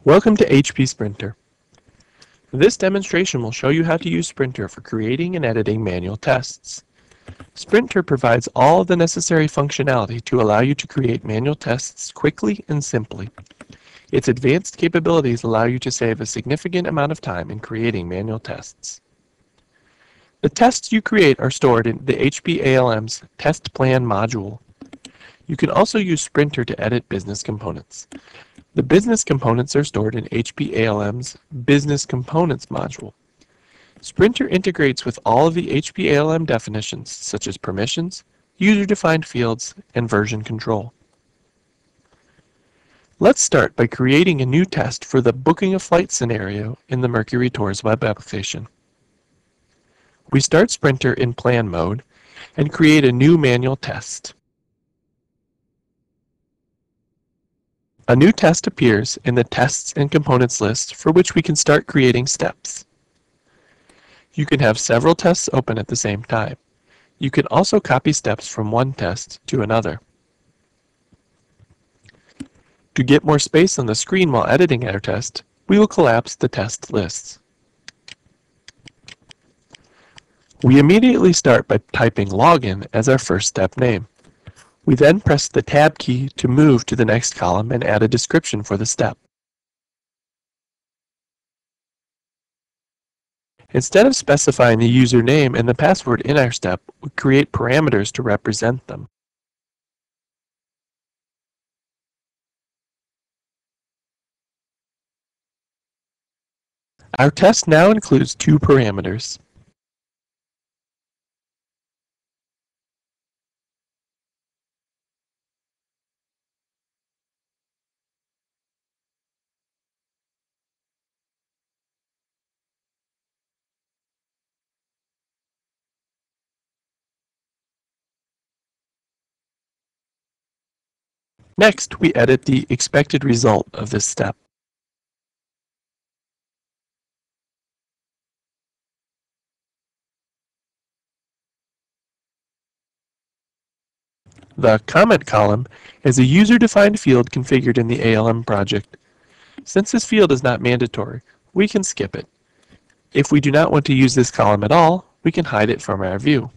Welcome to HP Sprinter. This demonstration will show you how to use Sprinter for creating and editing manual tests. Sprinter provides all of the necessary functionality to allow you to create manual tests quickly and simply. Its advanced capabilities allow you to save a significant amount of time in creating manual tests. The tests you create are stored in the HP ALM's Test Plan module. You can also use Sprinter to edit business components. The business components are stored in HP ALM's Business Components module. Sprinter integrates with all of the HP ALM definitions such as permissions, user-defined fields, and version control. Let's start by creating a new test for the booking a flight scenario in the Mercury Tours web application. We start Sprinter in plan mode and create a new manual test. A new test appears in the Tests and Components list for which we can start creating steps. You can have several tests open at the same time. You can also copy steps from one test to another. To get more space on the screen while editing our test, we will collapse the test lists. We immediately start by typing login as our first step name. We then press the Tab key to move to the next column and add a description for the step. Instead of specifying the username and the password in our step, we create parameters to represent them. Our test now includes two parameters. Next, we edit the expected result of this step. The comment column is a user-defined field configured in the ALM project. Since this field is not mandatory, we can skip it. If we do not want to use this column at all, we can hide it from our view.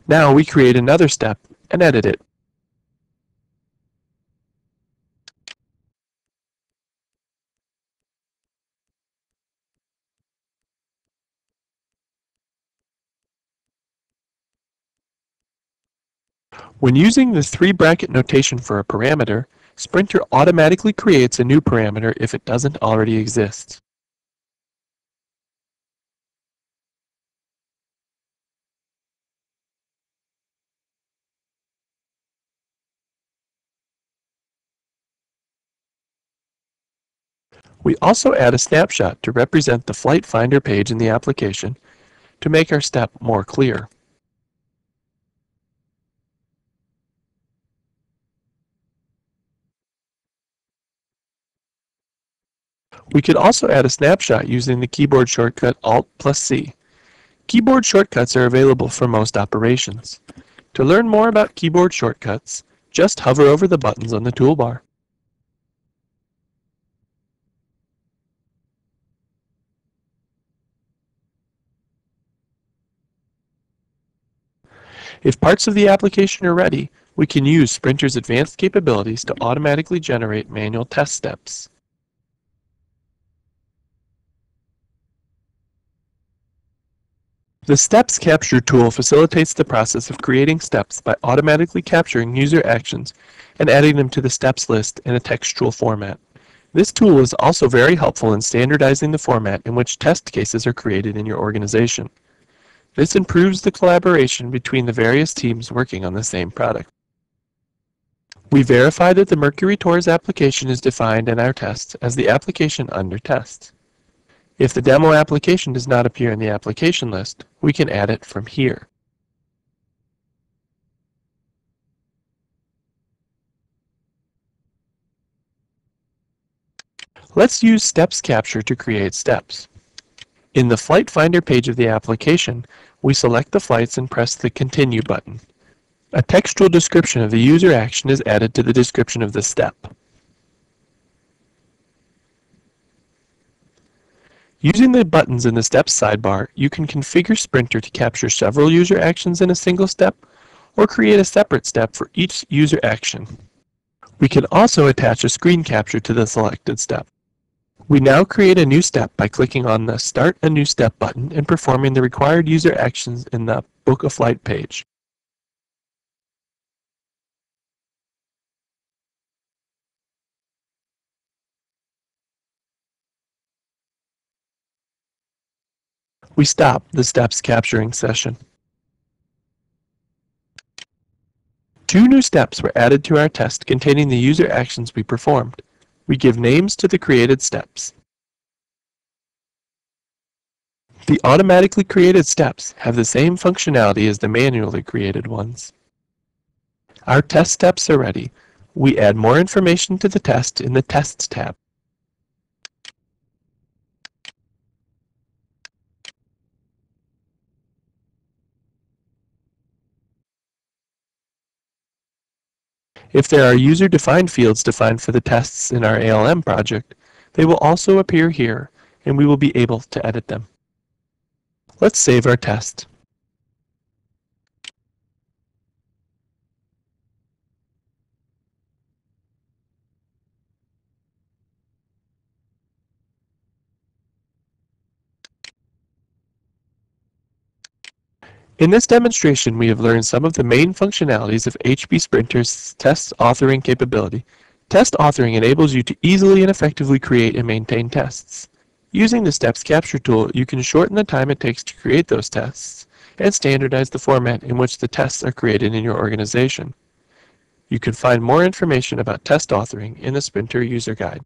Now we create another step and edit it. When using the 3-bracket notation for a parameter, Sprinter automatically creates a new parameter if it doesn't already exist. We also add a snapshot to represent the Flight Finder page in the application to make our step more clear. We could also add a snapshot using the keyboard shortcut Alt+C. Keyboard shortcuts are available for most operations. To learn more about keyboard shortcuts, just hover over the buttons on the toolbar. If parts of the application are ready, we can use Sprinter's advanced capabilities to automatically generate manual test steps. The Steps Capture tool facilitates the process of creating steps by automatically capturing user actions and adding them to the steps list in a textual format. This tool is also very helpful in standardizing the format in which test cases are created in your organization. This improves the collaboration between the various teams working on the same product. We verify that the Mercury Tours application is defined in our test as the application under test. If the demo application does not appear in the application list, we can add it from here. Let's use Steps Capture to create steps. In the Flight Finder page of the application, we select the flights and press the Continue button. A textual description of the user action is added to the description of the step. Using the buttons in the Steps sidebar, you can configure Sprinter to capture several user actions in a single step, or create a separate step for each user action. We can also attach a screen capture to the selected step. We now create a new step by clicking on the Start a New Step button and performing the required user actions in the Book a Flight page. We stop the steps capturing session. 2 new steps were added to our test containing the user actions we performed. We give names to the created steps. The automatically created steps have the same functionality as the manually created ones. Our test steps are ready. We add more information to the test in the Tests tab. If there are user-defined fields defined for the tests in our ALM project, they will also appear here, and we will be able to edit them. Let's save our test. In this demonstration, we have learned some of the main functionalities of HP Sprinter's test authoring capability. Test authoring enables you to easily and effectively create and maintain tests. Using the Steps Capture tool, you can shorten the time it takes to create those tests and standardize the format in which the tests are created in your organization. You can find more information about test authoring in the Sprinter user guide.